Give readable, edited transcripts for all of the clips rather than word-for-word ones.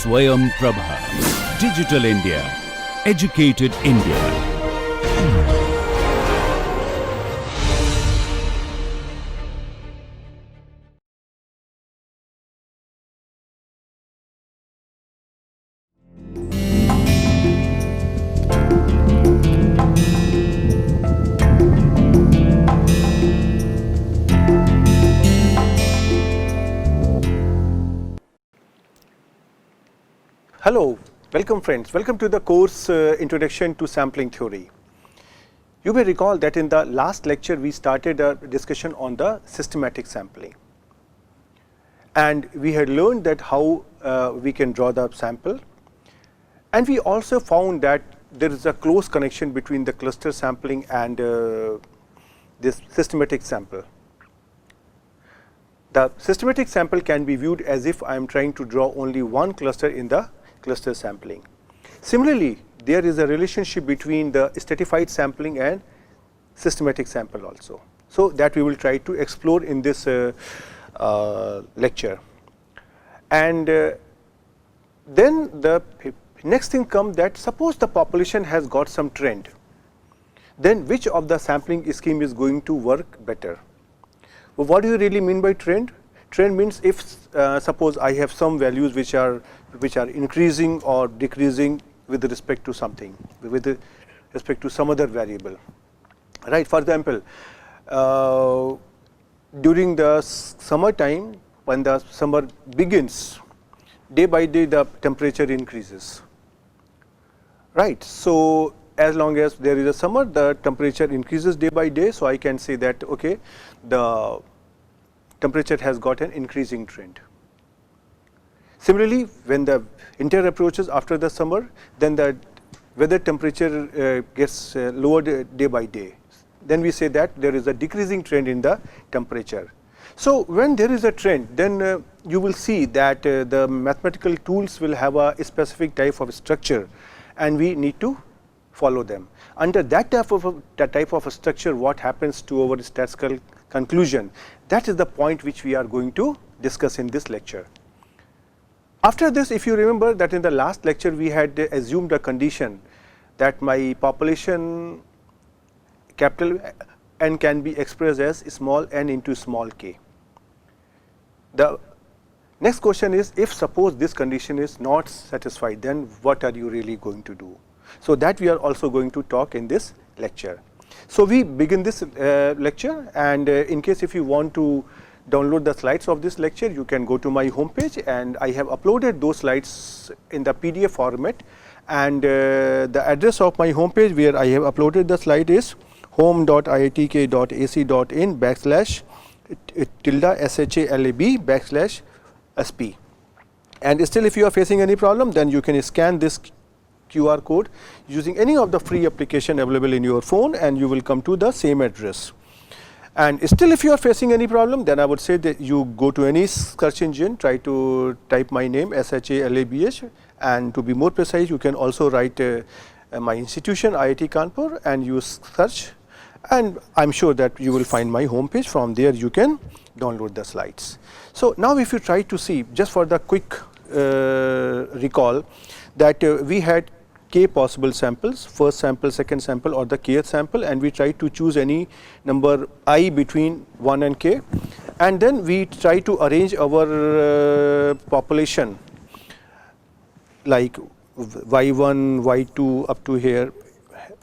Swayam Prabha. Digital India. Educated India. Hello, welcome friends, welcome to the course Introduction to Sampling Theory. You may recall that in the last lecture we started a discussion on the systematic sampling, and we had learned that how we can draw the sample, and we also found that there is a close connection between the cluster sampling and this systematic sample. The systematic sample can be viewed as if I am trying to draw only one cluster in the cluster sampling. Similarly, there is a relationship between the stratified sampling and systematic sample also. So that we will try to explore in this lecture. And then the next thing comes that suppose the population has got some trend, then which of the sampling scheme is going to work better? Well, what do you really mean by trend? Trend means if suppose I have some values which are increasing or decreasing with respect to something, with respect to some other variable, right? For example, during the summer time, when the summer begins, day by day the temperature increases, right? So as long as there is a summer, the temperature increases day by day, so I can say that okay, the temperature has got an increasing trend. Similarly, when the winter approaches after the summer, then the weather temperature gets lowered day by day. Then we say that there is a decreasing trend in the temperature. So when there is a trend, then you will see that the mathematical tools will have a specific type of structure, and we need to follow them. Under that type of a structure, what happens to our statistical conclusion? That is the point which we are going to discuss in this lecture. After this, if you remember that in the last lecture we had assumed a condition that my population capital N can be expressed as small n into small k. The next question is, if suppose this condition is not satisfied, then what are you really going to do? So that we are also going to talk in this lecture. So we begin this lecture, and in case if you want to download the slides of this lecture, you can go to my home page, and I have uploaded those slides in the PDF format, and the address of my home page where I have uploaded the slide is home.iitk.ac.in /shalab/sp. And still, if you are facing any problem, then you can scan this QR code using any of the free application available in your phone, and you will come to the same address. And still, if you are facing any problem, then I would say that you go to any search engine, try to type my name SHALABH, and to be more precise, you can also write my institution IIT Kanpur and you search, and I am sure that you will find my home page. From there you can download the slides. So now if you try to see, just for the quick recall, that we had k possible samples, first sample, second sample, or the kth sample, and we try to choose any number I between 1 and k, and then we try to arrange our population like y1, y2 up to here,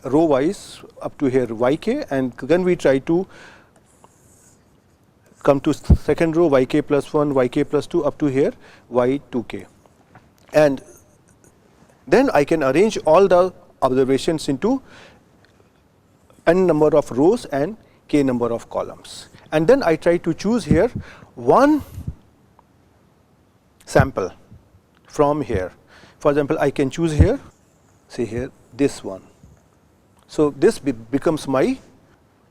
row wise up to here yk, and then we try to come to second row yk plus 1, yk plus 2 up to here y2k, and then I can arrange all the observations into n number of rows and k number of columns, and then I try to choose here one sample from here. For example, I can choose here, say here this one. So this becomes my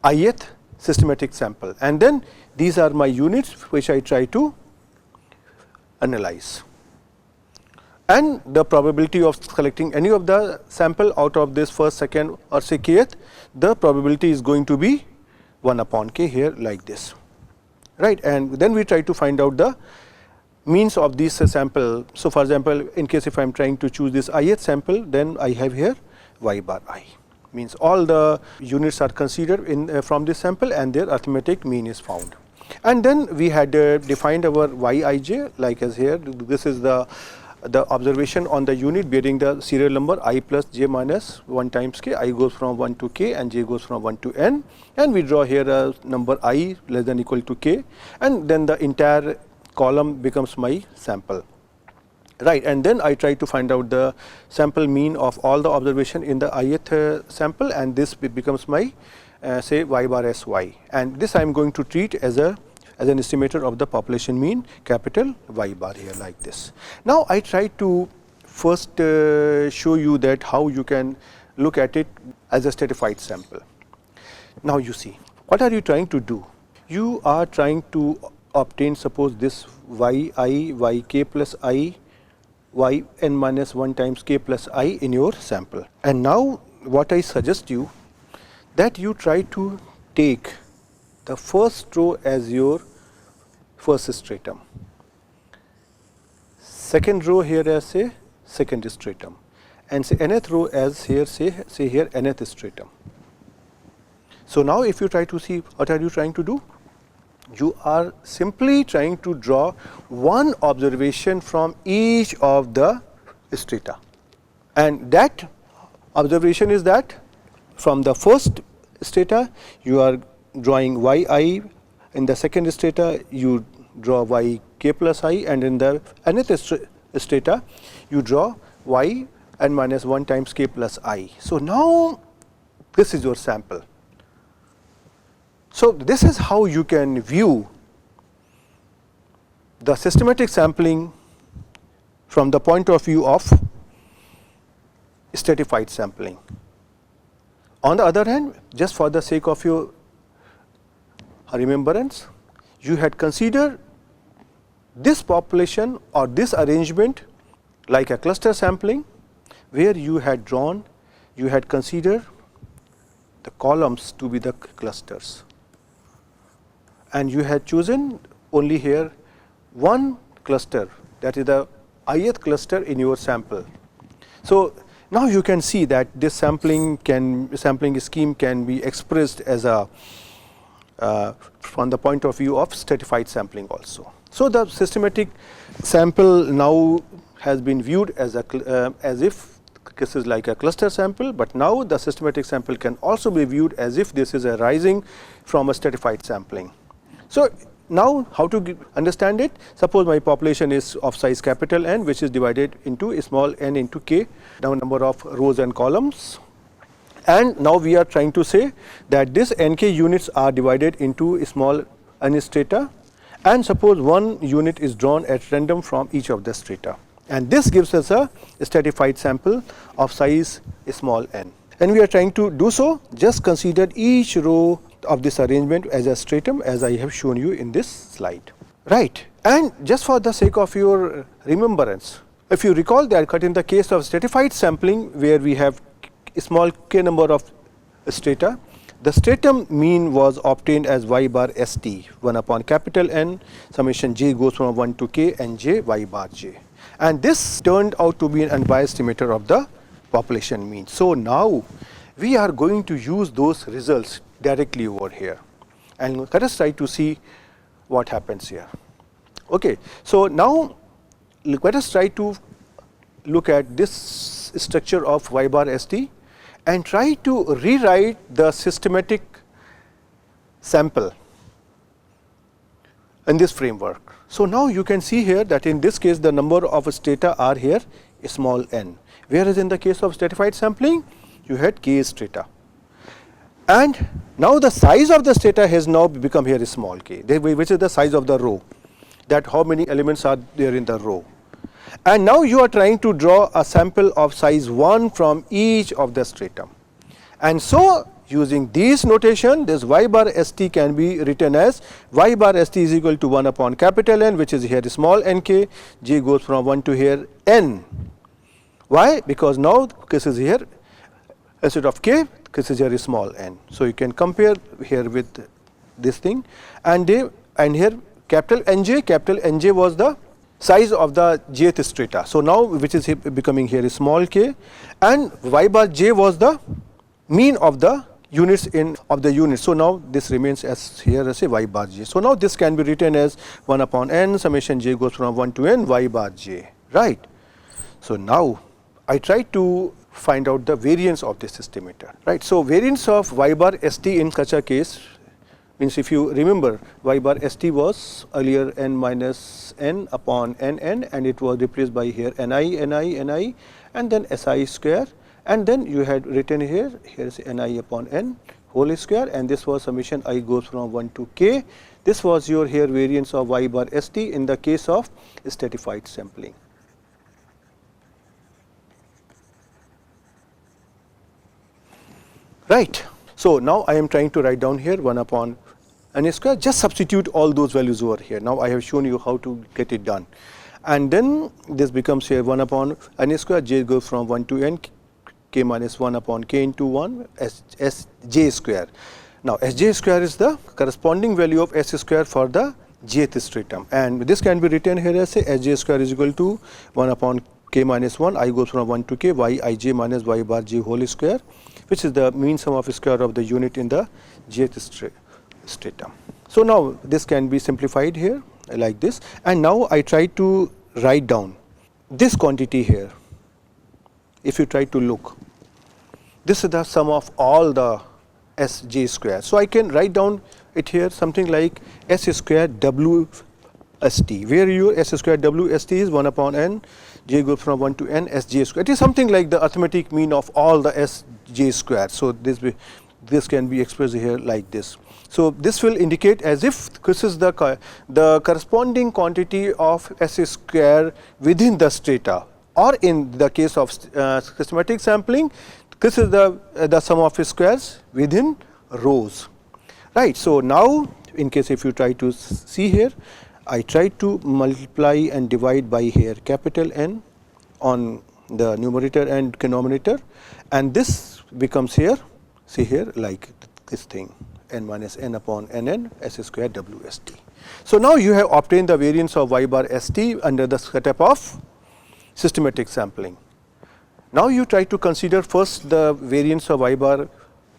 ith systematic sample, and then these are my units which I try to analyze. And the probability of selecting any of the sample out of this first, second, or say kth, the probability is going to be 1 upon k here like this, right? And then we try to find out the means of this sample. So, for example, in case if I am trying to choose this ith sample, then I have here y bar I, means all the units are considered in from this sample and their arithmetic mean is found. And then we had defined our yij, like as here, this is the observation on the unit bearing the serial number I plus j minus 1 times k. I goes from 1 to k and j goes from 1 to n, and we draw here a number I less than equal to k, and then the entire column becomes my sample, right. And then I try to find out the sample mean of all the observation in the ith sample, and this becomes my say y bar sy, and this I am going to treat as an estimator of the population mean, capital Y bar here, like this. Now, I try to first show you that how you can look at it as a stratified sample. Now, you see, what are you trying to do? You are trying to obtain, suppose this y I, y k plus I, y n minus 1 times k plus I in your sample. And now, what I suggest you, that you try to take the first row as your first stratum, second row here as a second stratum, and say nth row as here say here nth stratum. So, now if you try to see what are you trying to do, you are simply trying to draw one observation from each of the strata, and that observation is that from the first strata you are drawing y I, in the second strata you draw y k plus I, and in the nth strata you draw y n minus 1 times k plus I. So, now this is your sample. So, this is how you can view the systematic sampling from the point of view of stratified sampling. On the other hand, just for the sake of your remembrance, you had considered this population or this arrangement like a cluster sampling, where you had drawn, you had considered the columns to be the clusters, and you had chosen only here one cluster, that is the ith cluster in your sample. So, now you can see that this sampling scheme can be expressed as a from the point of view of stratified sampling also. So, the systematic sample now has been viewed as a as if this is like a cluster sample, but now the systematic sample can also be viewed as if this is arising from a stratified sampling. So, now how to understand it? Suppose my population is of size capital N, which is divided into small n into k, now number of rows and columns, and now we are trying to say that this nk units are divided into small n strata, and suppose one unit is drawn at random from each of the strata, and this gives us a stratified sample of size small n, and we are trying to do so. Just consider each row of this arrangement as a stratum, as I have shown you in this slide, right. And just for the sake of your remembrance, if you recall that in the case of stratified sampling, where we have small k number of strata, the stratum mean was obtained as y bar st, 1 upon capital N, summation j goes from 1 to k and j y bar j, and this turned out to be an unbiased estimator of the population mean. So, now we are going to use those results directly over here, and let us try to see what happens here. Okay. So, now let us try to look at this structure of y bar st and try to rewrite the systematic sample in this framework. So, now you can see here that in this case the number of strata are here small n, whereas in the case of stratified sampling you had k strata. And now the size of the strata has now become here small k, which is the size of the row, that how many elements are there in the row. And now you are trying to draw a sample of size 1 from each of the stratum. And so, using this notation, this y bar st can be written as y bar st is equal to 1 upon capital N, which is here small nk, j goes from 1 to here n. Why? Because now this is here, instead of k, this is here small n. So, you can compare here with this thing, and here capital Nj was the size of the jth strata. So now which is becoming here is small k, and y bar j was the mean of the units in of the units. So now this remains as here as a y bar j. So now this can be written as 1 upon n summation j goes from 1 to n y bar j, right. So now I try to find out the variance of this estimator, right. So variance of y bar st in such a case means, if you remember, y bar st was earlier n minus n upon nn, and it was replaced by here ni and then si square, and then you had written here is ni upon n whole square, and this was summation I goes from 1 to k. This was your here variance of y bar st in the case of stratified sampling. Right. So now I am trying to write down here 1 upon n square, just substitute all those values over here. Now I have shown you how to get it done, and then this becomes here 1 upon n square, j goes from 1 to n, k minus 1 upon k into 1 s j square. Now sj square is the corresponding value of s square for the jth stratum, and this can be written here as a sj square is equal to 1 upon k minus 1, I goes from 1 to k, y I j minus y bar j whole square, which is the mean sum of square of the unit in the jth stratum. So now this can be simplified here like this, and now I try to write down this quantity here. If you try to look, this is the sum of all the sj square. So I can write down it here something like s square w st, where your s square w st is 1 upon n, j goes from 1 to n sj square. It is something like the arithmetic mean of all the sj square. So this can be expressed here like this. So this will indicate as if this is the corresponding quantity of s square within the strata, or in the case of systematic sampling, this is the sum of squares within rows, right. So now in case if you try to see here, I try to multiply and divide by here capital N on the numerator and denominator, and this becomes here, see here like this thing, n minus n upon nn s square w st. So now you have obtained the variance of y bar st under the setup of systematic sampling. Now you try to consider first the variance of y bar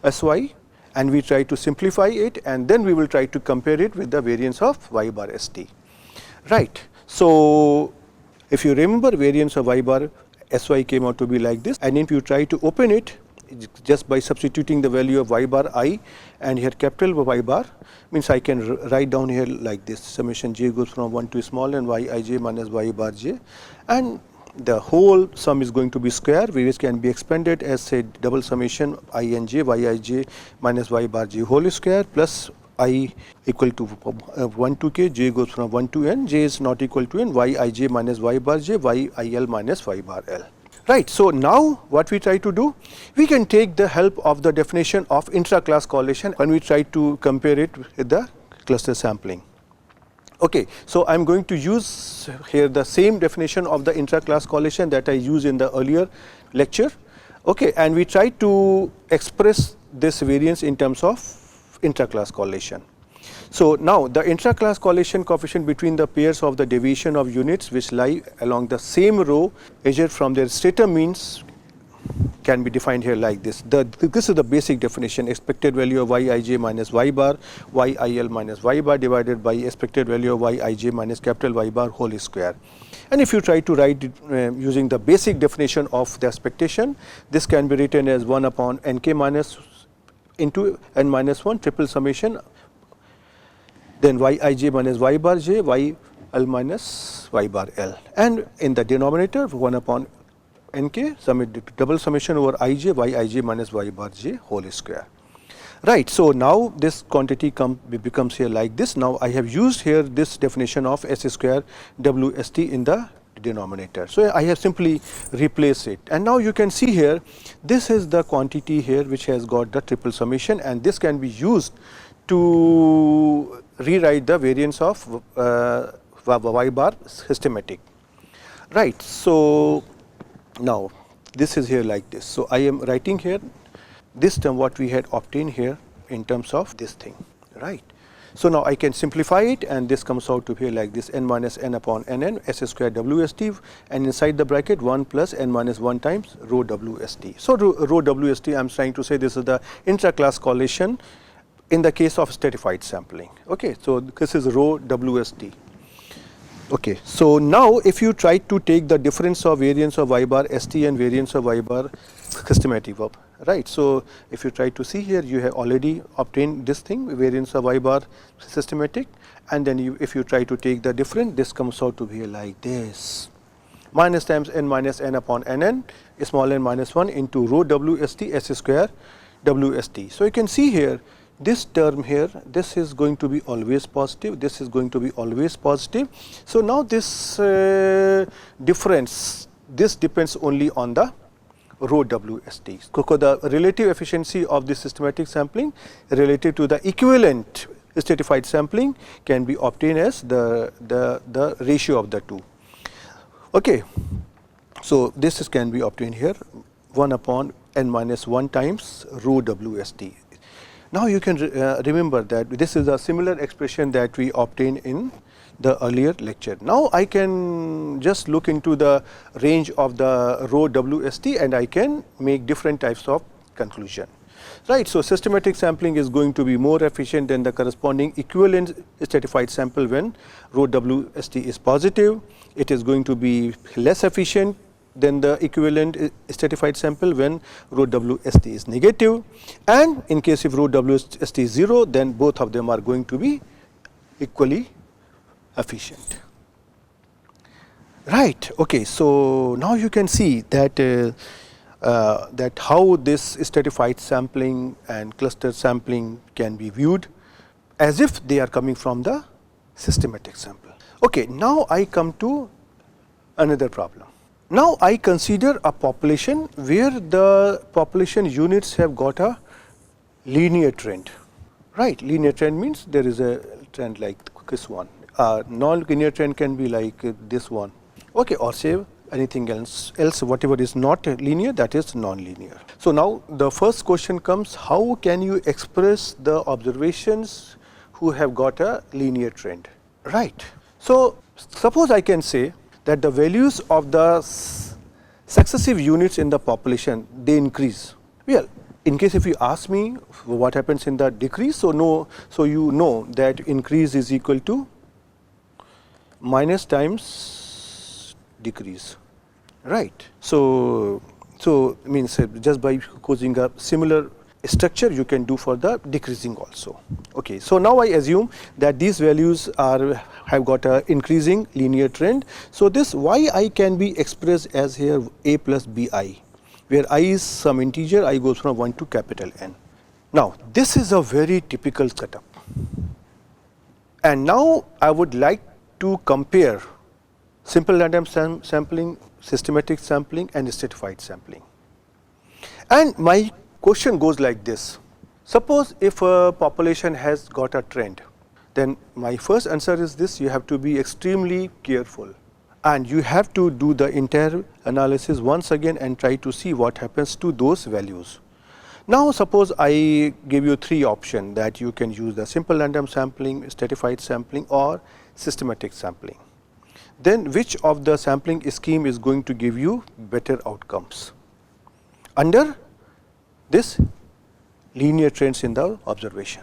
sy, and we try to simplify it, and then we will try to compare it with the variance of y bar st, right. So if you remember, variance of y bar sy came out to be like this, and if you try to open it just by substituting the value of y bar I and here capital y bar, means I can write down here like this, summation j goes from 1 to small n y I j minus y bar j, and the whole sum is going to be square, which can be expanded as say double summation I n j y I j minus y bar j whole square plus I equal to 1 to k, j goes from 1 to n, j is not equal to n, y I j minus y bar j, y I l minus y bar l. Right. So now what we try to do, we can take the help of the definition of intra-class correlation when we try to compare it with the cluster sampling. Okay, so I am going to use here the same definition of the intra-class correlation that I used in the earlier lecture. Okay, and we try to express this variance in terms of intra-class correlation. So now the intra-class correlation coefficient between the pairs of the deviation of units which lie along the same row measured from their stratum means can be defined here like this. This is the basic definition: expected value of y I j minus y bar, y I l minus y bar divided by expected value of y I j minus capital Y bar whole square. And if you try to write it using the basic definition of the expectation, this can be written as 1 upon n k minus into n minus 1 triple summation, then y I j minus y bar j, y l minus y bar l, and in the denominator 1 upon n k double summation over I j, y I j minus y bar j whole square. Right. So now this quantity becomes here like this. Now I have used here this definition of s square w st in the denominator. So I have simply replaced it, and now you can see here this is the quantity here which has got the triple summation, and this can be used to rewrite the variance of y bar systematic. Right. So now this is here like this. So I am writing here this term what we had obtained here in terms of this thing, right. So now I can simplify it, and this comes out to be like this: n minus n upon nn s square wst, and inside the bracket 1 plus n minus 1 times rho wst. So rho wst, I am trying to say this is the intra-class correlation in the case of stratified sampling. Okay, so this is rho wst. Okay, so now if you try to take the difference of variance of y bar st and variance of y bar systematic verb, right? So if you try to see here, you have already obtained this thing, variance of y bar systematic, and then if you try to take the difference, this comes out to be like this: minus times n minus n upon nn small n minus 1 into rho wst s square wst. So you can see here, this term here, this is going to be always positive, this is going to be always positive. So now this difference, this depends only on the rho wst. So the relative efficiency of the systematic sampling relative to the equivalent stratified sampling can be obtained as the ratio of the two. Okay, so this can be obtained here, 1 upon n minus 1 times rho wst. Now you can remember that this is a similar expression that we obtained in the earlier lecture. Now I can just look into the range of the rho wst, and I can make different types of conclusion. Right, so systematic sampling is going to be more efficient than the corresponding equivalent stratified sample when rho wst is positive. It is going to be less efficient than the equivalent stratified sample when rho wst is negative, and in case if rho wst is 0, then both of them are going to be equally efficient. Right, okay, so now you can see that that how this stratified sampling and cluster sampling can be viewed as if they are coming from the systematic sample. Okay, now I come to another problem. Now I consider a population where the population units have got a linear trend, right? Linear trend means there is a trend like this one. Non-linear trend can be like this one, okay, or say anything else whatever is not linear, that is non-linear. So now the first question comes: how can you express the observations who have got a linear trend, right? So suppose I can say that the values of the successive units in the population, they increase. Well, in case if you ask me what happens in the decrease, so you know that increase is equal to minus times decrease, right? So means just by causing a similar structure you can do for the decreasing also. Okay, so now I assume that these values have got a increasing linear trend. So this yi can be expressed as here a plus bi, where I is some integer, I goes from 1 to capital N. Now this is a very typical setup, and now I would like to compare simple random sampling, systematic sampling and stratified sampling. And my question goes like this: suppose if a population has got a trend, then my first answer is this: you have to be extremely careful and you have to do the entire analysis once again and try to see what happens to those values. Now suppose I give you three options that you can use: the simple random sampling, stratified sampling or systematic sampling. Then which of the sampling scheme is going to give you better outcomes under this linear trends in the observation?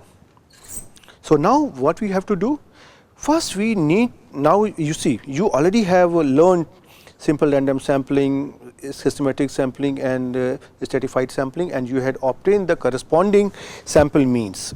So now what we have to do? First we need, now you see you already have learned simple random sampling, systematic sampling and stratified sampling, and you had obtained the corresponding sample means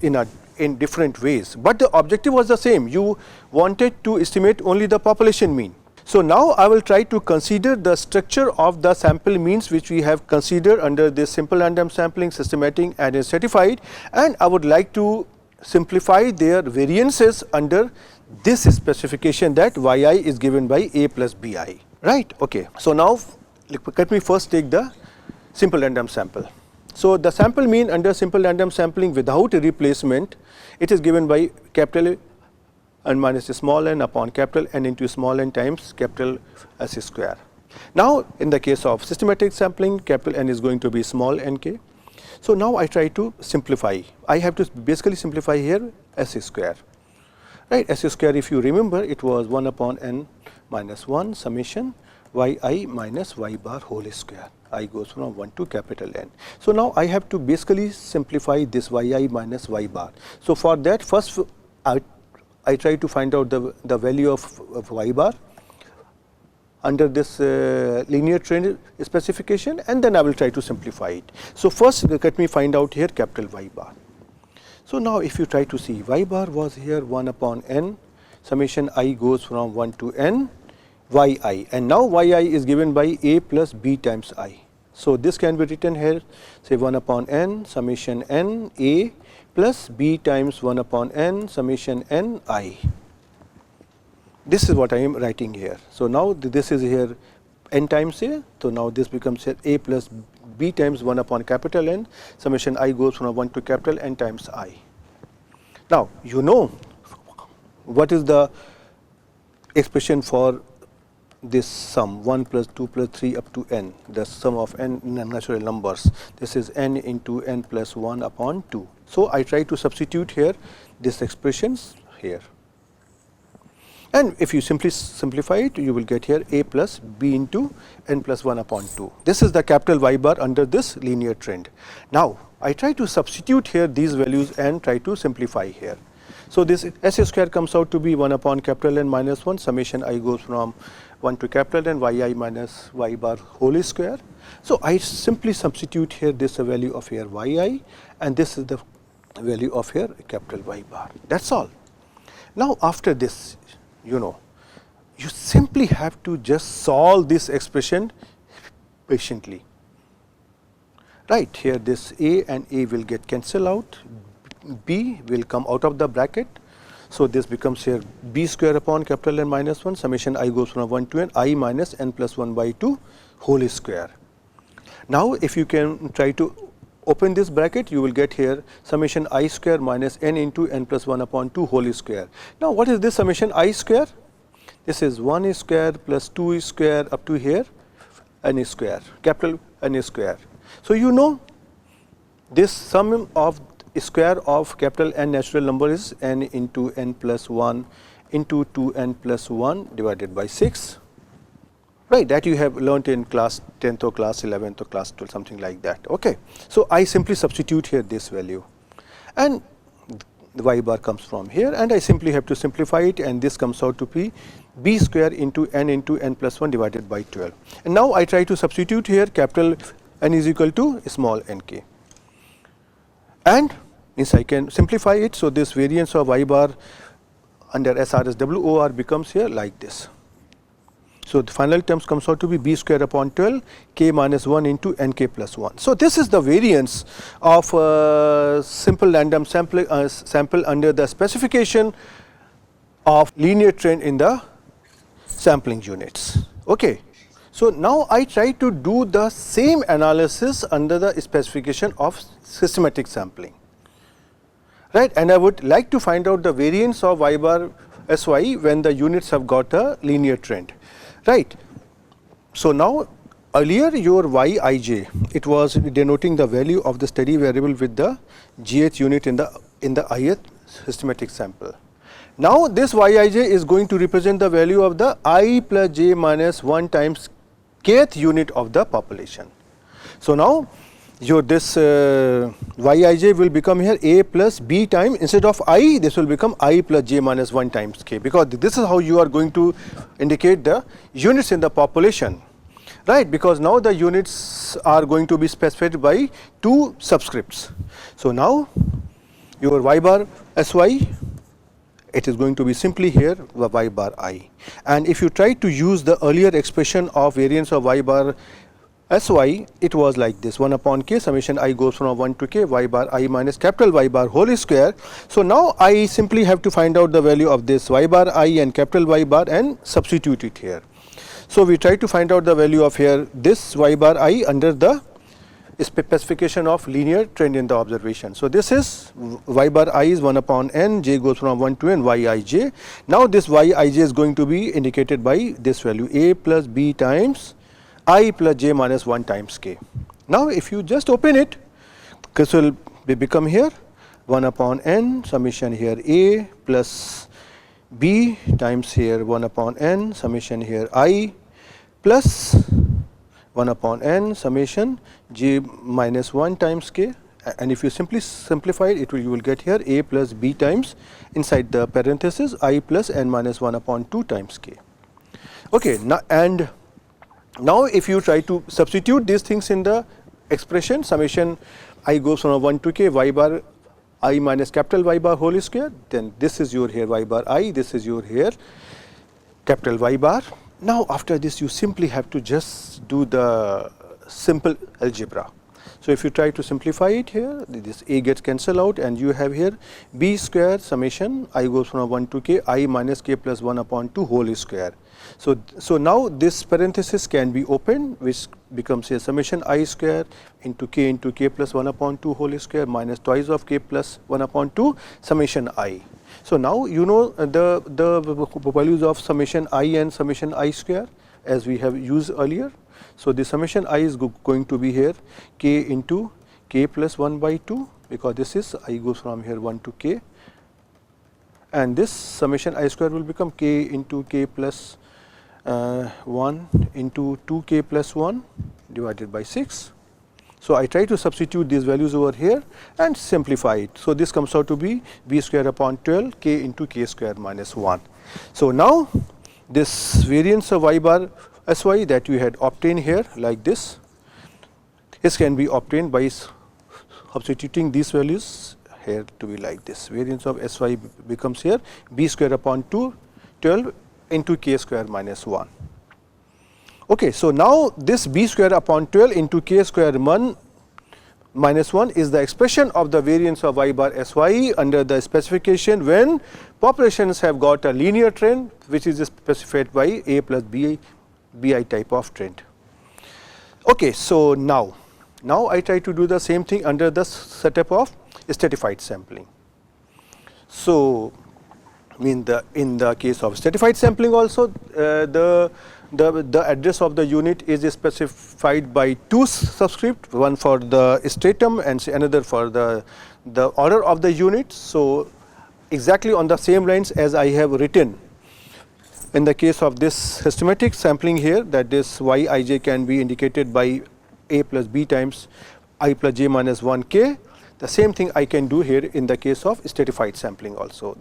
in different ways, but the objective was the same. You wanted to estimate only the population mean. So now I will try to consider the structure of the sample means which we have considered under this simple random sampling, systematic and stratified, and I would like to simplify their variances under this specification that yi is given by a plus bi, right? Okay. So now let me first take the simple random sample. So the sample mean under simple random sampling without a replacement, it is given by capital N minus small n upon capital N into small n times capital S square. Now in the case of systematic sampling, capital N is going to be small nk. So now I try to simplify. I have to basically simplify here S square. right? S square, if you remember, it was 1 upon n minus 1 summation yi minus y bar whole square. I goes from 1 to capital N. So now I have to basically simplify this yi minus y bar. So for that, first I try to find out the value of y bar under this linear trend specification, and then I will try to simplify it. So first let me find out here capital Y bar. So now if you try to see, Y bar was here 1 upon n, summation I goes from 1 to n, yi, and now yi is given by a plus b times I. So this can be written here, say 1 upon n summation n a plus b times 1 upon n summation n I. This is what I am writing here. So now this is here n times a, so now this becomes here a plus b times 1 upon capital N, summation I goes from 1 to capital N times I. Now you know what is the expression for this sum 1 plus 2 plus 3 up to n, the sum of n natural numbers. This is n into n plus 1 upon 2. So I try to substitute here this expressions here. And if you simply simplify it, you will get here a plus b into n plus 1 upon 2. This is the capital Y bar under this linear trend. Now I try to substitute here these values and try to simplify here. So this S square comes out to be 1 upon capital N minus 1, summation I goes from 1 to capital N yi minus y bar whole square. So I simply substitute here this value of here yi, and this is the value of here capital Y bar. That's all. Now after this, you know, you simply have to just solve this expression patiently. Right, here this a and a will get cancelled out, b will come out of the bracket. So this becomes here b square upon capital N minus 1, summation I goes from 1 to n, I minus n plus 1 by 2 whole square. Now if you can try to open this bracket, you will get here summation I square minus n into n plus 1 upon 2 whole square. Now what is this summation I square? This is 1 square plus 2 square up to here n square, capital N square. So you know this sum of square of capital N natural number is n into n plus 1 into 2n plus 1 divided by 6. Right, that you have learnt in class 10th or class 11th or class 12, something like that. Okay. So I simply substitute here this value, and the y bar comes from here, and I simply have to simplify it, and this comes out to be b square into n plus 1 divided by 12. And now I try to substitute here capital N is equal to small nk, and means I can simplify it. So this variance of y bar under SRS WOR becomes here like this. So the final terms comes out to be b square upon 12 k minus 1 into nk plus 1. So this is the variance of simple random sample under the specification of linear trend in the sampling units. Okay. So now I try to do the same analysis under the specification of systematic sampling. Right, and I would like to find out the variance of y bar sy when the units have got a linear trend. Right. So now earlier your yij, it was denoting the value of the steady variable with the gth unit in the ith systematic sample. Now this yij is going to represent the value of the I plus j minus 1 times kth unit of the population. So now your this yij will become here a plus b time, instead of I, this will become I plus j minus 1 times k, because this is how you are going to indicate the units in the population, right, because now the units are going to be specified by 2 subscripts. So now your y bar sy, it is going to be simply here y bar I, and if you try to use the earlier expression of variance of y bar sy, it was like this 1 upon k summation I goes from 1 to k y bar I minus capital Y bar whole square. So now I simply have to find out the value of this y bar I and capital Y bar and substitute it here. So we try to find out the value of here this y bar I under the specification of linear trend in the observation. So this is y bar I is 1 upon n, j goes from 1 to n, yij. Now this yij is going to be indicated by this value a plus b times I plus j minus 1 times k. Now if you just open it, this will become here 1 upon n summation here a plus b times here 1 upon n summation here I plus 1 upon n summation j minus 1 times k, and if you simply simplify it, you will get here a plus b times inside the parenthesis I plus n minus 1 upon 2 times k. Okay, now if you try to substitute these things in the expression, summation I goes from 1 to k y bar I minus capital Y bar whole square, then this is your here y bar I, this is your here capital Y bar. Now after this you simply have to just do the simple algebra. So if you try to simplify it here, this a gets cancelled out and you have here b square summation I goes from 1 to k I minus k plus 1 upon 2 whole square. So now this parenthesis can be opened, which becomes a summation I square into k plus 1 upon 2 whole square minus twice of k plus 1 upon 2 summation I. So now you know the values of summation I and summation I square as we have used earlier. So the summation I is going to be here k into k plus 1 by 2, because this is I goes from here 1 to k, and this summation I square will become k into k plus 1 into 2k plus 1 divided by 6. So I try to substitute these values over here and simplify it. So this comes out to be b square upon 12 k into k square minus 1. So now this variance of y bar sy that you had obtained here like this can be obtained by substituting these values here to be like this. Variance of sy becomes here b square upon 12 into k square minus 1. Okay, so now this b square upon 12 into k square minus 1 is the expression of the variance of y bar sy under the specification when populations have got a linear trend, which is specified by a plus bi type of trend. Okay, so now I try to do the same thing under the setup of stratified sampling. So in the case of stratified sampling also, the address of the unit is specified by two subscript, one for the stratum and another for the order of the unit. So exactly on the same lines as I have written in the case of this systematic sampling here, that this yij can be indicated by a plus b times I plus j minus 1 k. The same thing I can do here in the case of stratified sampling also.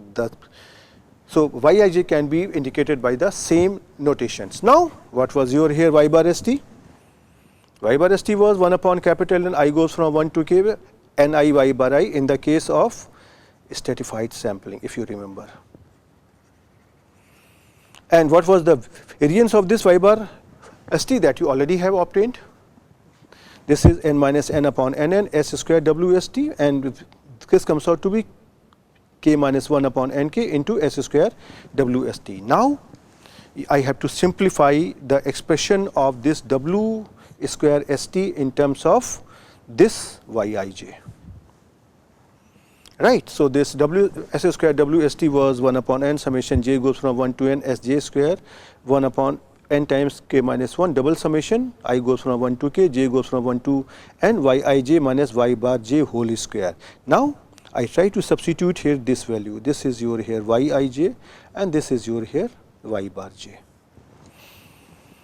So yij can be indicated by the same notations. Now what was your here y bar st? Y bar st was 1 upon capital N I goes from 1 to k n I y bar I in the case of stratified sampling, if you remember. And what was the variance of this y bar st that you already have obtained? This is n minus n upon nn s square w st, and this comes out to be k minus 1 upon nk into s square w st. Now I have to simplify the expression of this w square st in terms of this yij. Right. So this s square w st was 1 upon n summation j goes from 1 to n sj square 1 upon n times k minus 1 double summation I goes from 1 to k, j goes from 1 to n yij minus y bar j whole square. Now I try to substitute here this value. This is your here yij and this is your here y bar j.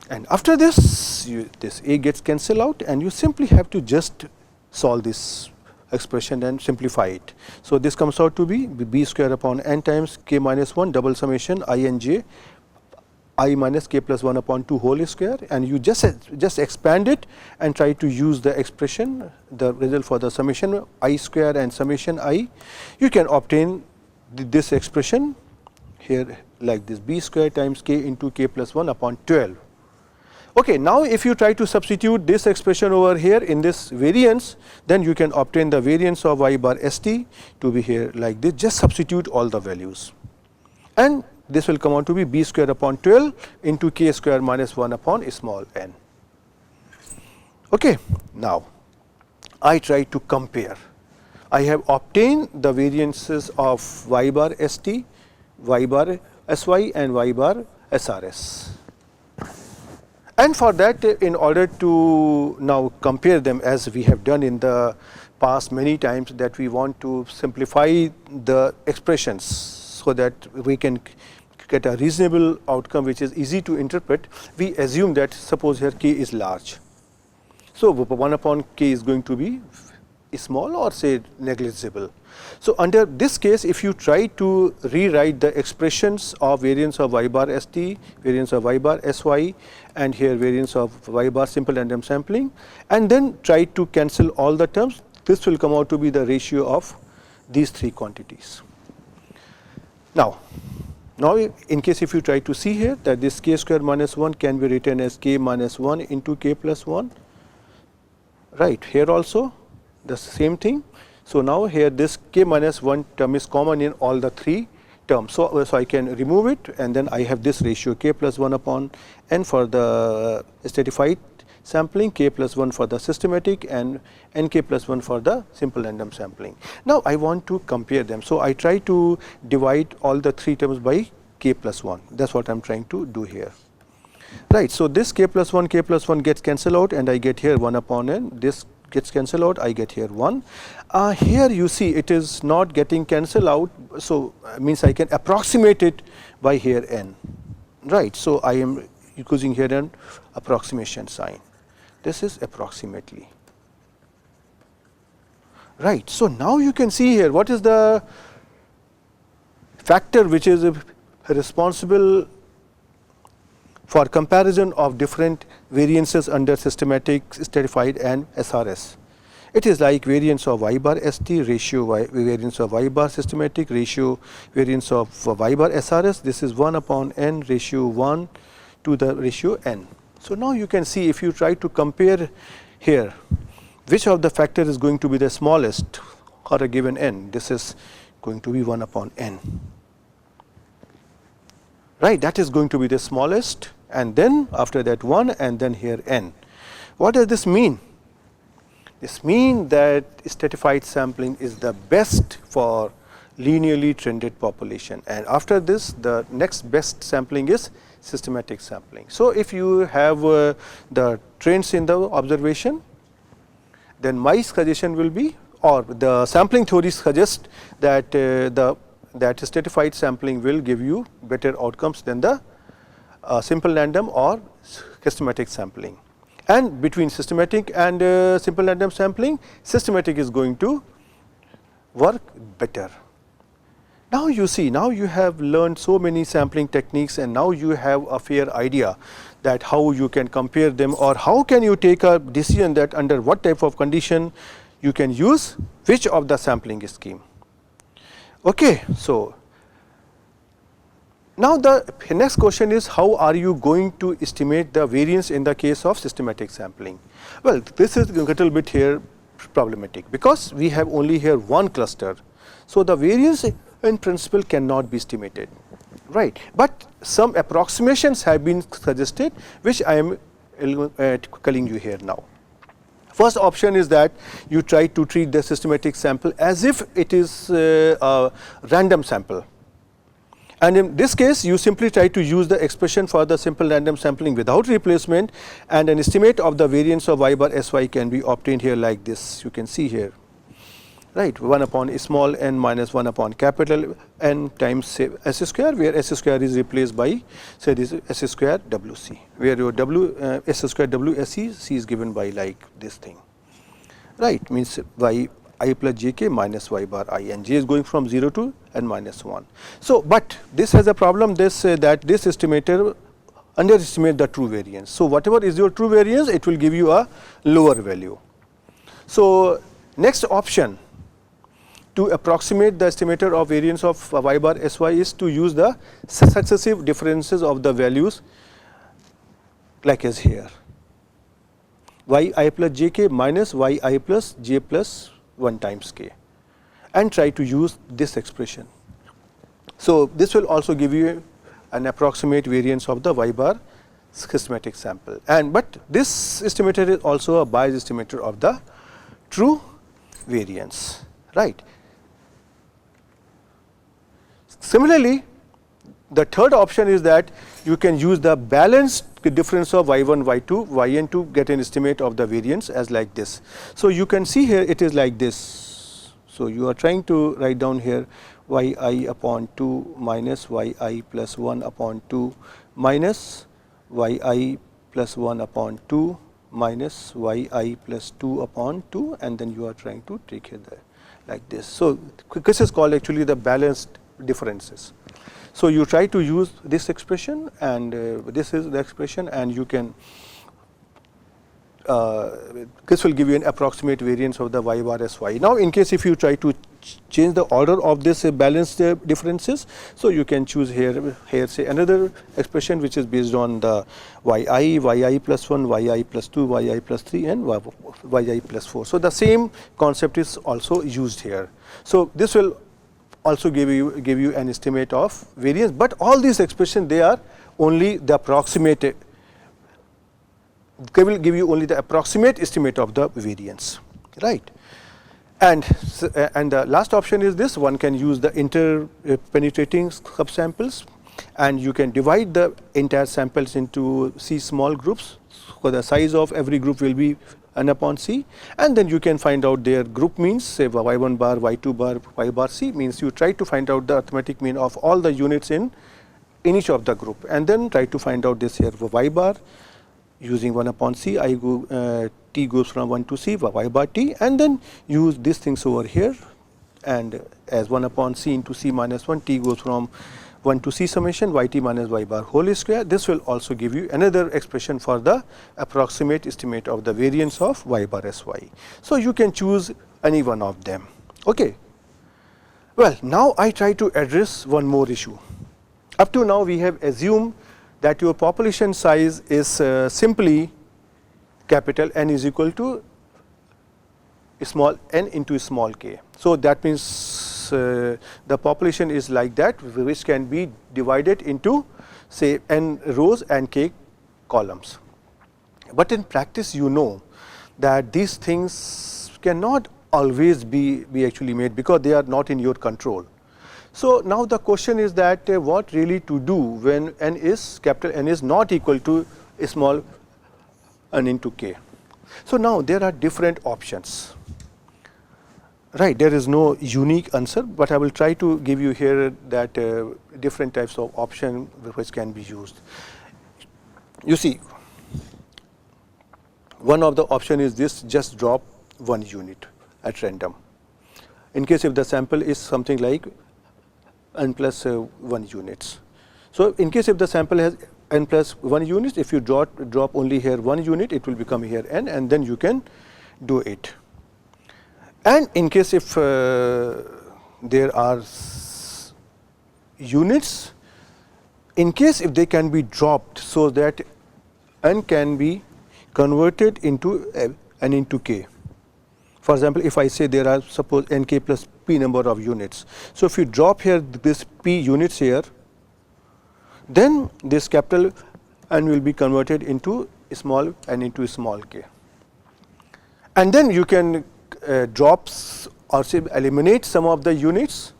And after this, this a gets cancelled out and you simply have to just solve this expression and simplify it. So this comes out to be b square upon n times k minus 1 double summation I n j I minus k plus 1 upon 2 whole square, and you just expand it and try to use the expression, the result for the summation I square and summation I. You can obtain this expression here like this, b square times k into k plus 1 upon 12. Okay, now if you try to substitute this expression over here in this variance, then you can obtain the variance of y bar st to be here like this. Just substitute all the values and this will come out to be b square upon 12 into k square minus 1 upon small n. Okay, now I try to compare. I have obtained the variances of y bar st, y bar sy and y bar srs. And for that, in order to now compare them as we have done in the past many times, that we want to simplify the expressions. so that we can get a reasonable outcome which is easy to interpret, we assume that suppose here k is large. So 1 upon k is going to be small or say negligible. So under this case, if you try to rewrite the expressions of variance of y bar st, variance of y bar sy, and here variance of y bar simple random sampling, and then try to cancel all the terms, this will come out to be the ratio of these three quantities. Now in case if you try to see here that this k square minus 1 can be written as k minus 1 into k plus 1, right, here also the same thing. So now here this k minus 1 term is common in all the three terms. So I can remove it, and then I have this ratio k plus 1 upon n for the stratified sampling, k plus 1 for the systematic, and nk plus 1 for the simple random sampling. Now I want to compare them. So I try to divide all the three terms by k plus 1. That's what I am trying to do here. Right. So this k plus 1 gets cancelled out, and I get here 1 upon n. This gets cancelled out, I get here 1. Here you see it is not getting cancelled out, so means I can approximate it by here n. Right. So I am using here an approximation sign. This is approximately. Right. So now you can see here what is the factor which is responsible for comparison of different variances under systematic, stratified, and SRS. It is like variance of y bar st, ratio variance of y bar systematic, ratio variance of y bar SRS. This is 1 upon n, ratio 1 to the ratio n. So now you can see if you try to compare here which of the factor is going to be the smallest for a given n. This is going to be 1 upon n. Right, that is going to be the smallest, and then after that 1, and then here n. What does this mean? This means that stratified sampling is the best for linearly trended population, and after this the next best sampling is systematic sampling. So if you have the trends in the observation, then my suggestion will be, or the sampling theory suggests that that stratified sampling will give you better outcomes than the simple random or systematic sampling. And between systematic and simple random sampling, systematic is going to work better. Now you see, now you have learned so many sampling techniques, and now you have a fair idea that how you can compare them, or how can you take a decision that under what type of condition you can use which of the sampling scheme. Okay, so now the next question is, how are you going to estimate the variance in the case of systematic sampling? Well, this is a little bit here problematic, because we have only here one cluster. So the variance in principle cannot be estimated, right? But some approximations have been suggested, which I am telling you here now. First option is that you try to treat the systematic sample as if it is a random sample. And in this case, you simply try to use the expression for the simple random sampling without replacement, and an estimate of the variance of y bar sy can be obtained here like this. You can see here, right, 1 upon small n minus 1 upon capital N times say s square, where s square is replaced by say this s square wc, where your s square wsc, c is given by like this thing, right, means y I plus jk minus y bar I, and j is going from 0 to n minus 1. So, but this has a problem, this that this estimator underestimate the true variance. So, whatever is your true variance, it will give you a lower value. So, next option to approximate the estimator of variance of y bar sy is to use the successive differences of the values like as here, y I plus jk minus y I plus j plus 1 times k, and try to use this expression. So, this will also give you an approximate variance of the y bar systematic sample, and but this estimator is also a biased estimator of the true variance, right. Similarly, the third option is that you can use the balanced difference of y1, y2, yn to get an estimate of the variance as like this. So, you can see here it is like this. So, you are trying to write down here yi upon 2 minus yi plus 1 upon 2 minus yi plus 1 upon 2 minus yi plus 2 upon 2, and then you are trying to take it like this. So, this is called actually the balanced differences. So, you try to use this expression, and this is the expression, and you can this will give you an approximate variance of the y bar sy. Now, in case if you try to change the order of this balanced differences, so you can choose here say another expression which is based on the yi plus 1, yi plus 2, yi plus 3, and yi plus 4. So, the same concept is also used here. So, this will also give you an estimate of variance, but all these expressions, they are only the approximate. They will give you only the approximate estimate of the variance, right? And the last option is this: one can use the interpenetrating subsamples, and you can divide the entire samples into C small groups. So the size of every group will be n upon C, and then you can find out their group means, say y1 bar, y2 bar, y bar C, means you try to find out the arithmetic mean of all the units in each of the group, and then try to find out this here y bar using 1 upon C, t goes from 1 to C, y bar t, and then use these things over here, and as 1 upon C into C minus 1, t goes from 1 to C summation yt minus y bar whole square. This will also give you another expression for the approximate estimate of the variance of y bar sy. So, you can choose any one of them. Okay. Well, now I try to address one more issue. Up to now we have assumed that your population size is simply capital N is equal to small n into small k. So, that means the population is like that, which can be divided into say n rows and k columns. But in practice, you know that these things cannot always be actually made, because they are not in your control. So, now the question is that what really to do when n is capital N is not equal to small n into k. So, now there are different options, right? There is no unique answer, but I will try to give you here that different types of option which can be used. You see, one of the option is this: just drop 1 unit at random. In case if the sample is something like n plus 1 units. So, in case if the sample has n plus 1 units, if you drop only here 1 unit, it will become here n, and then you can do it. And in case if there are units, in case if they can be dropped so that n can be converted into n into k. For example, if I say there are suppose n k plus p number of units. So, if you drop here this p units here, then this capital N will be converted into small n into small k. And then you can drop or say eliminate some of the units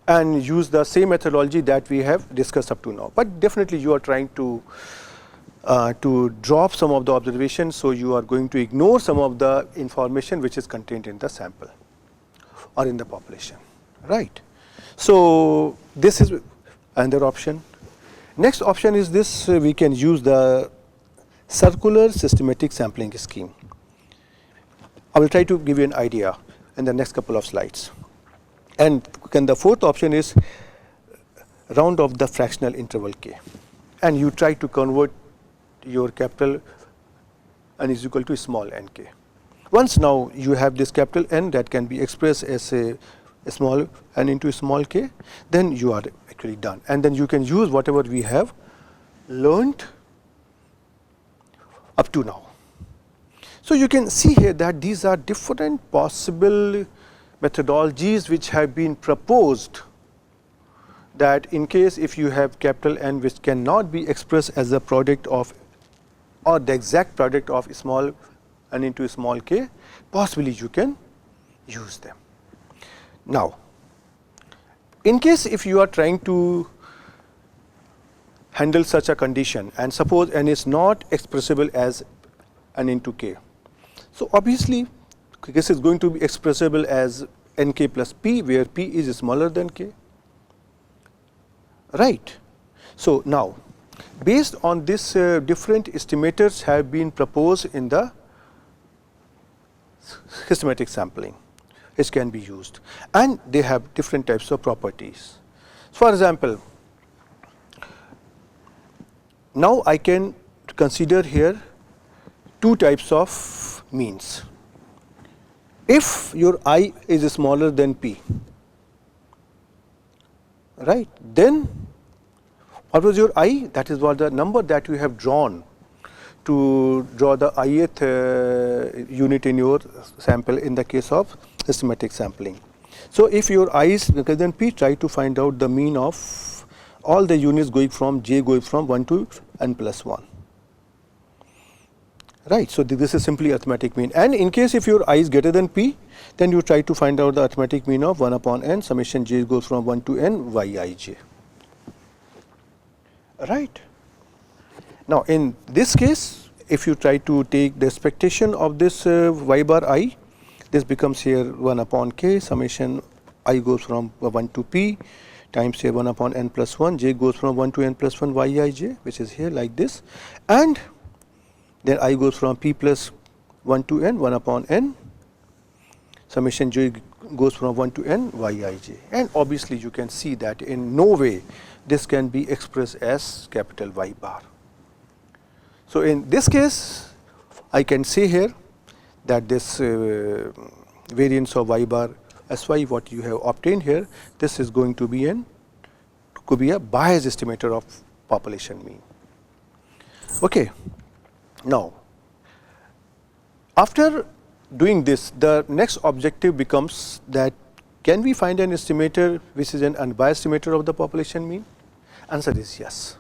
and use the same methodology that we have discussed up to now. But definitely you are trying to drop some of the observations. So, you are going to ignore some of the information which is contained in the sample or in the population, right. So, this is another option. Next option is this: we can use the circular systematic sampling scheme. I will try to give you an idea in the next couple of slides. And the fourth option is round off the fractional interval k, and you try to convert your capital N is equal to small n k. Once now you have this capital N that can be expressed as a small n into small k, then you are actually done, and then you can use whatever we have learned up to now. So, you can see here that these are different possible methodologies which have been proposed, that in case if you have capital N which cannot be expressed as a product of or the exact product of small n into small k, possibly you can use them. Now, in case if you are trying to handle such a condition and suppose n is not expressible as n into k, so obviously this is going to be expressible as n k plus p, where p is smaller than k. right. So now, based on this, different estimators have been proposed in the systematic sampling, which can be used, and they have different types of properties. For example, now I can consider here two types of means. If your I is smaller than P, right, then what was your I? That is what the number that you have drawn to draw the ith unit in your sample in the case of systematic sampling. So if your I is greater than P, try to find out the mean of all the units going from j going from 1 to n plus 1. Right. So this is simply arithmetic mean, and in case if your I is greater than P, then you try to find out the arithmetic mean of 1 upon n summation j goes from 1 to n yij. Right. Now in this case, if you try to take the expectation of this y bar I, this becomes here 1 upon k summation I goes from 1 to P times say 1 upon n plus 1, j goes from 1 to n plus 1 yij, which is here like this, and then I goes from P plus 1 to n, 1 upon n summation j goes from 1 to n yij, and obviously you can see that in no way this can be expressed as capital Y bar. So in this case, I can say here that this variance of Y bar Sy, what you have obtained here, this is going to be could be a biased estimator of population mean. Okay. Now, after doing this, the next objective becomes that can we find an estimator which is an unbiased estimator of the population mean? Answer is yes.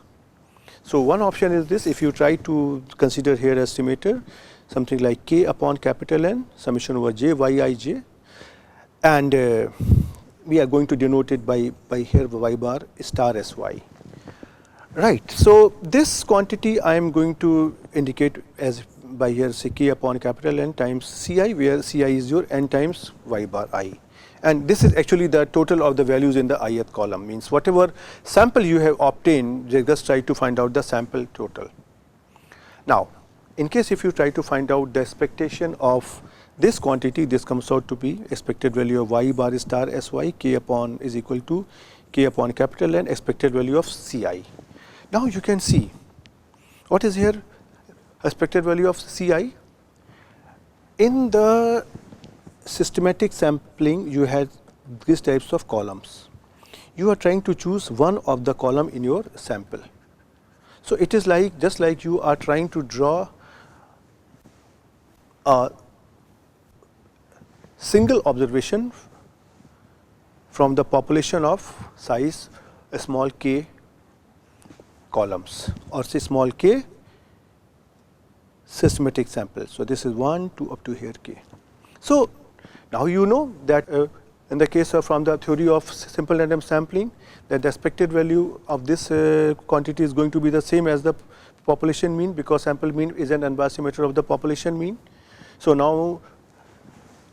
So one option is this: if you try to consider here estimator something like k upon capital N summation over j yij, and we are going to denote it by here y bar star sy. Right. So this quantity I am going to indicate as by here say k upon capital N times Ci, where Ci is your n times y bar I, and this is actually the total of the values in the ith column, means whatever sample you have obtained, just try to find out the sample total. Now in case if you try to find out the expectation of this quantity, this comes out to be expected value of y bar star sy, k upon is equal to k upon capital N expected value of Ci. Now you can see what is here expected value of Ci. In the systematic sampling, you had these types of columns. You are trying to choose one of the column in your sample. So it is like just like you are trying to draw a single observation from the population of size small k columns, or say small k systematic samples. So this is 1 to up to here k. So now you know that in the case of from the theory of simple random sampling, that the expected value of this quantity is going to be the same as the population mean, because sample mean is an unbiased estimator of the population mean. So now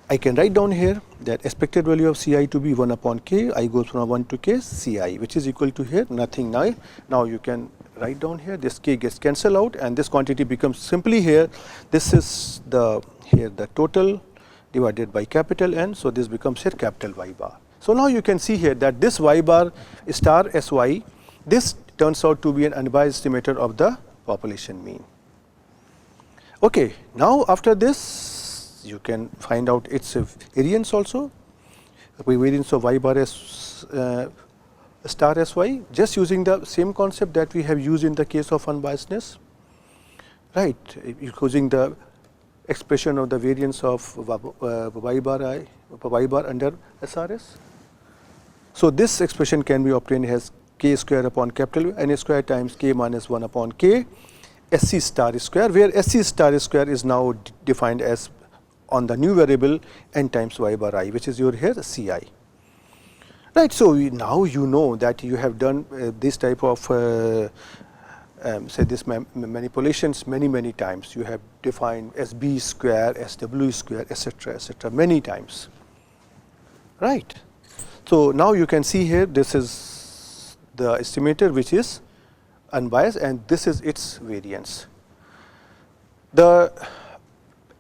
I can write down here that expected value of Ci to be 1 upon k, I goes from 1 to k Ci, which is equal to here nothing. Now you can write down here, this k gets cancelled out and this quantity becomes simply here, this is the total divided by capital N, so this becomes here capital Y bar. So now you can see here that this Y bar star Sy, this turns out to be an unbiased estimator of the population mean. Okay, now after this you can find out its variance also, variance of Y bar star Sy, just using the same concept that we have used in the case of unbiasedness, right, using the expression of the variance of y bar under SRS. So this expression can be obtained as k square upon capital N square times k minus 1 upon k SC star square, where SC star square is now defined as on the new variable n times y bar I, which is your here Ci. Right. So now you know that you have done this type of say this manipulations many times. You have defined SB square, SW square, etc. many times. Right. So now you can see here, this is the estimator which is unbiased, and this is its variance.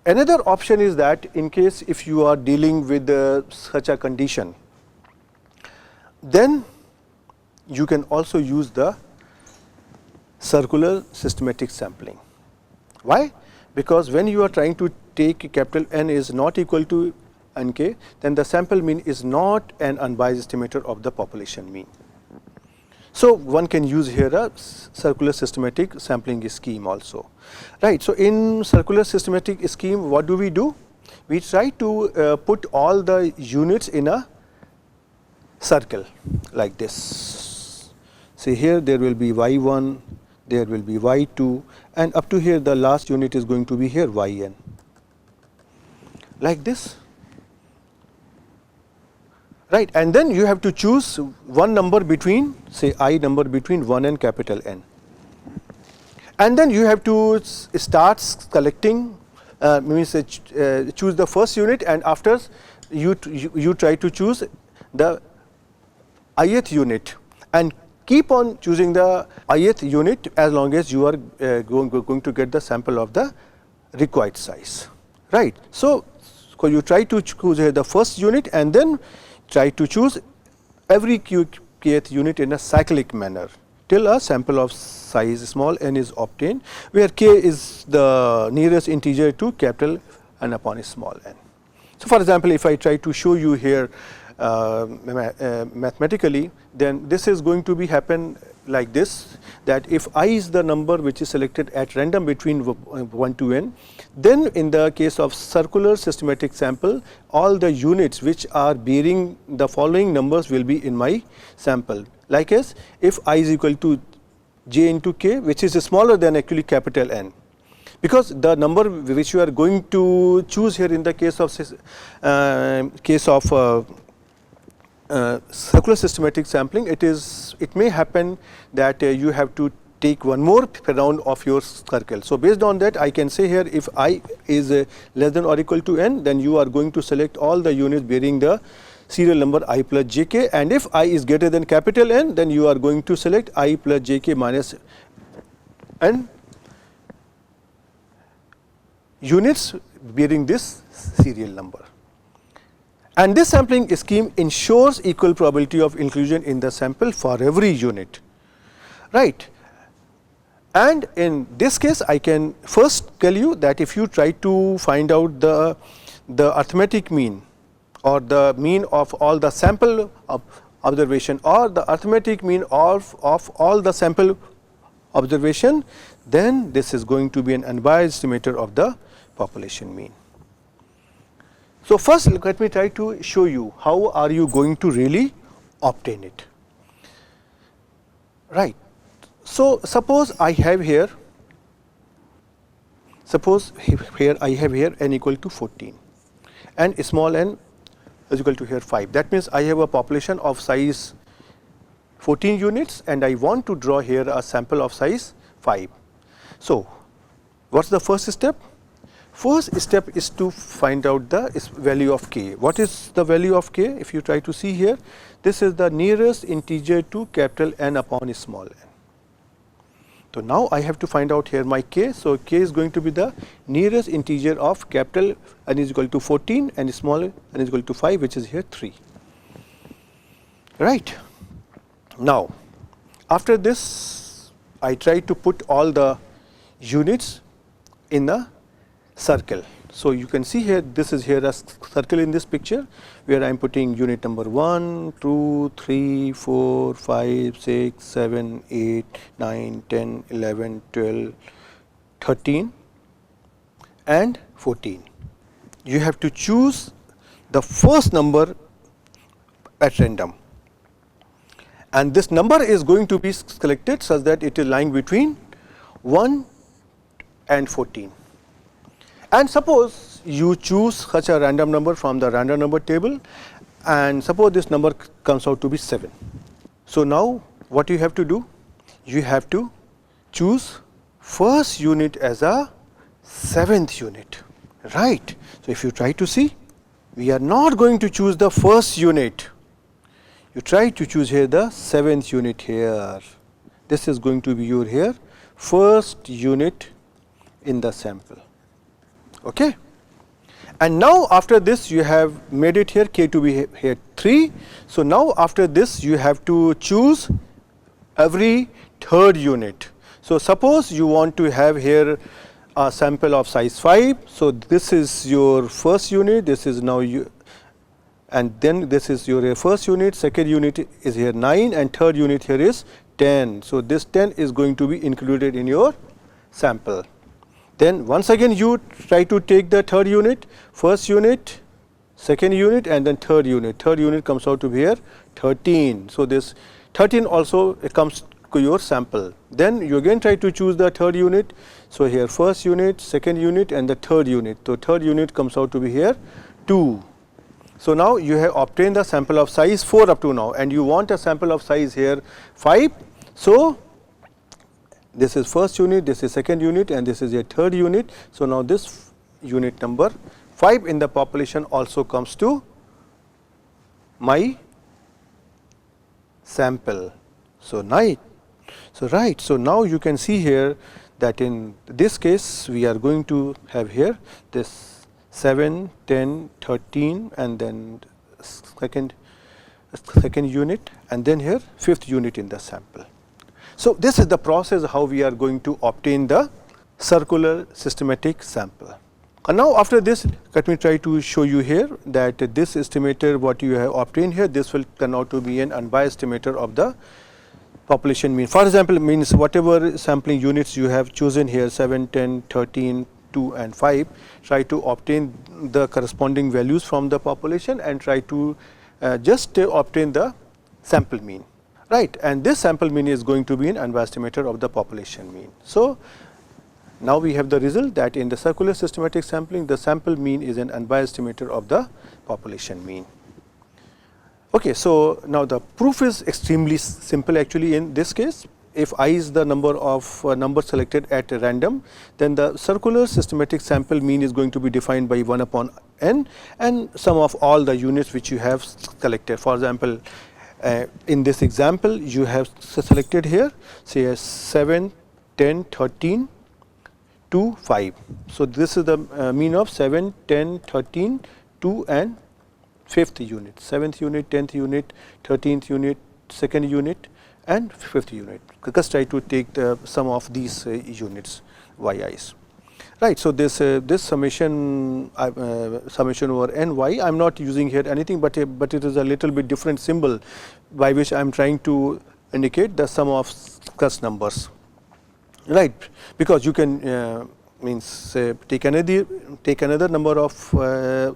Another option is that in case if you are dealing with such a condition, then you can also use the circular systematic sampling. Why? Because when you are trying to take capital N is not equal to Nk, then the sample mean is not an unbiased estimator of the population mean. So one can use here a circular systematic sampling scheme also, right. So in circular systematic scheme, what do? We try to put all the units in a circle like this. See here there will be y1, there will be y2, and up to here the last unit is going to be here yn, like this. Right, and then you have to choose one number between, say I number between 1 and capital N, and then you have to start collecting, means choose the first unit, and after you try to choose the ith unit and keep on choosing the ith unit as long as you are going to get the sample of the required size, right. So you try to choose the first unit and then try to choose every kth unit in a cyclic manner till a sample of size small n is obtained, where k is the nearest integer to capital N upon small n. So for example, if I try to show you here mathematically, then this is going to be happen like this, that if I is the number which is selected at random between 1 to n, then in the case of circular systematic sample, all the units which are bearing the following numbers will be in my sample, like as if I is equal to j into k, which is smaller than actually capital N, because the number which you are going to choose here in the case of circular systematic sampling, it may happen that you have to take one more round of your circle. So based on that, I can say here if I is less than or equal to n, then you are going to select all the units bearing the serial number I plus jk, and if I is greater than capital N, then you are going to select I plus jk minus n units bearing this serial number. And this sampling scheme ensures equal probability of inclusion in the sample for every unit, right. And in this case, I can first tell you that if you try to find out the arithmetic mean or the mean of all the sample observation or the arithmetic mean of all the sample observation, then this is going to be an unbiased estimator of the population mean. So first let me try to show you how are you going to really obtain it, right. So suppose I have here, I have here n equal to 14 and small n is equal to here 5. That means I have a population of size 14 units and I want to draw here a sample of size 5. So what's the first step? First step is to find out the value of k. What is the value of k? If you try to see here, this is the nearest integer to capital N upon small n. So now I have to find out here my k. So k is going to be the nearest integer of capital N is equal to 14 and small n is equal to 5, which is here 3. Right. Now after this, I try to put all the units in a circle. So you can see here, this is here a circle in this picture where I am putting unit number 1, 2, 3, 4, 5, 6, 7, 8, 9, 10, 11, 12, 13 and 14. You have to choose the first number at random, and this number is going to be selected such that it is lying between 1 and 14. And suppose you choose such a random number from the random number table, and suppose this number comes out to be 7. So now what you have to do? You have to choose first unit as a 7th unit, right. So if you try to see, we are not going to choose the first unit, you try to choose here the 7th unit here. This is going to be your here first unit in the sample. Okay. And now after this you have made it here k to be here 3. So now after this you have to choose every third unit. So suppose you want to have here a sample of size 5. So this is your first unit, this is now you, and then this is your first unit, second unit is here 9, and third unit here is 10. So this 10 is going to be included in your sample. Then once again you try to take the third unit, first unit, second unit, and then third unit. Third unit comes out to be here 13. So this 13 also it comes to your sample. Then you again try to choose the third unit. So here first unit, second unit, and the third unit. So third unit comes out to be here 2. So now you have obtained the sample of size 4 up to now, and you want a sample of size here 5. So this is first unit, this is second unit, and this is a third unit. So now this unit number 5 in the population also comes to my sample. So 9. So right. So now you can see here that in this case we are going to have here this 7, 10, 13, and then second unit, and then here fifth unit in the sample. So this is the process how we are going to obtain the circular systematic sample. And now after this, let me try to show you here that this estimator what you have obtained here, this will turn out to be an unbiased estimator of the population mean. For example, means whatever sampling units you have chosen here 7, 10, 13, 2 and 5, try to obtain the corresponding values from the population and try to just obtain the sample mean, right. And this sample mean is going to be an unbiased estimator of the population mean. So now we have the result that in the circular systematic sampling the sample mean is an unbiased estimator of the population mean. Okay, so now the proof is extremely simple actually in this case. If I is the number of numbers selected at random, then the circular systematic sample mean is going to be defined by 1 upon n and sum of all the units which you have collected. For example, in this example you have selected here say 7, 10, 13, 2, 5. So this is the mean of 7, 10, 13, 2 and 5th unit, 7th unit, 10th unit, 13th unit, 2nd unit and 5th unit. Just try to take the sum of these units yi's, right. So this summation over ny, I am not using here anything, but it is a little bit different symbol by which I am trying to indicate the sum of such numbers, right, because you can means take another number of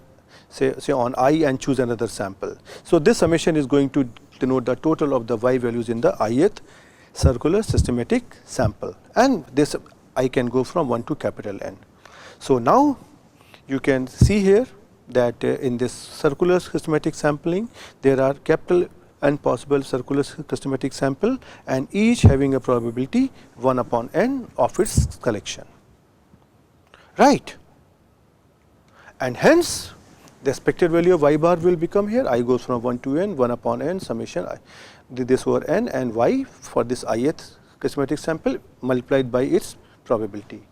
say on I and choose another sample. So this summation is going to denote the total of the y values in the ith circular systematic sample, and this I can go from 1 to capital N. So now you can see here that in this circular systematic sampling there are capital N possible circular systematic sample and each having a probability 1 upon n of its collection, right. And hence the expected value of y bar will become here I goes from 1 to n, 1 upon n summation I, this over n and y for this ith systematic sample multiplied by its probability.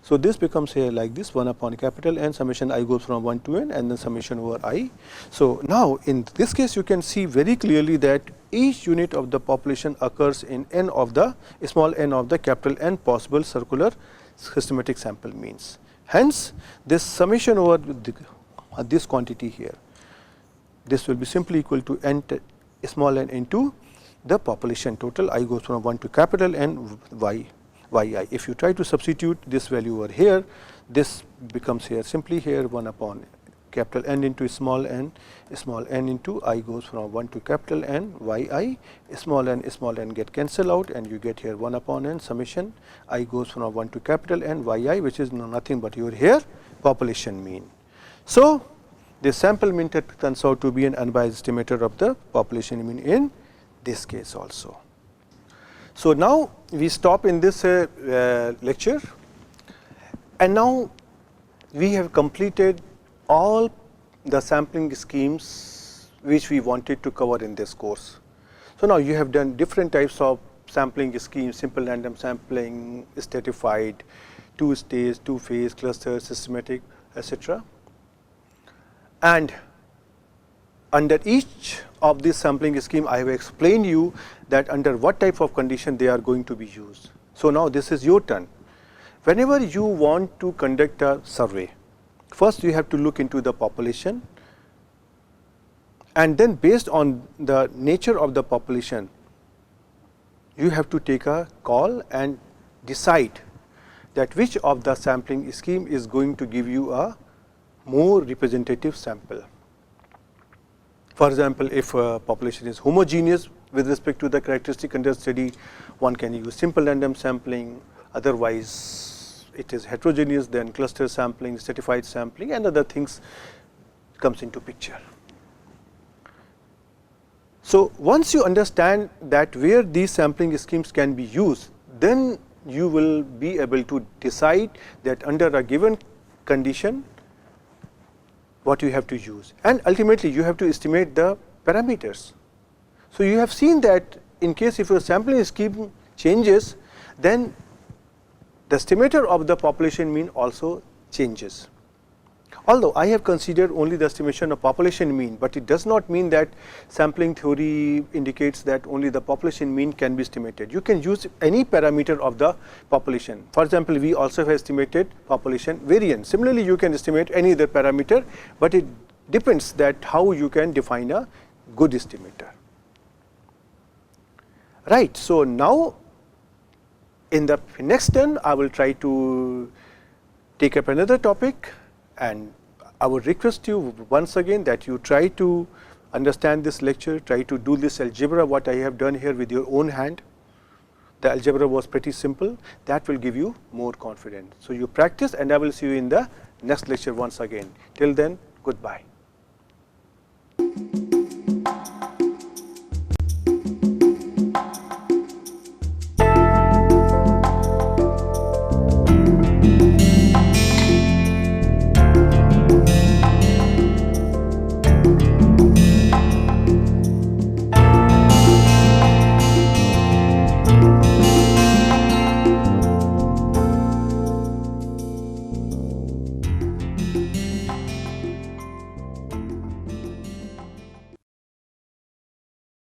So this becomes here like this 1 upon capital N summation I goes from 1 to n and then summation over I. So now in this case you can see very clearly that each unit of the population occurs in n of the small n of the capital N possible circular systematic sample means. Hence this summation over this quantity here, this will be simply equal to n small n into the population total I goes from 1 to capital N yi. If you try to substitute this value over here, this becomes here simply here 1 upon capital N into small n into I goes from 1 to capital N yi, small n get cancelled out and you get here 1 upon n summation I goes from 1 to capital N yi, which is nothing but your here population mean. So this sample mean turns out to be an unbiased estimator of the population mean in this case also. So now we stop in this lecture, and now we have completed all the sampling schemes which we wanted to cover in this course. So now you have done different types of sampling schemes: simple random sampling, stratified, two-stage, two-phase, cluster, systematic, etc. And under each of this sampling scheme, I have explained you that under what type of condition they are going to be used. So now this is your turn. Whenever you want to conduct a survey, first you have to look into the population, and then based on the nature of the population, you have to take a call and decide that which of the sampling scheme is going to give you a more representative sample. For example, if a population is homogeneous with respect to the characteristic under study, one can use simple random sampling. Otherwise, it is heterogeneous, then cluster sampling, stratified sampling, and other things comes into picture. So once you understand that where these sampling schemes can be used, then you will be able to decide that under a given condition what you have to use, and ultimately you have to estimate the parameters. So you have seen that in case if your sampling scheme changes, then the estimator of the population mean also changes. Although I have considered only the estimation of population mean, but it does not mean that sampling theory indicates that only the population mean can be estimated. You can use any parameter of the population. For example, we also have estimated population variance. Similarly, you can estimate any other parameter, but it depends that how you can define a good estimator. Right. So now in the next turn, I will try to take up another topic, and I would request you once again that you try to understand this lecture, try to do this algebra what I have done here with your own hand. The algebra was pretty simple. That will give you more confidence. So you practice, and I will see you in the next lecture once again. Till then, goodbye.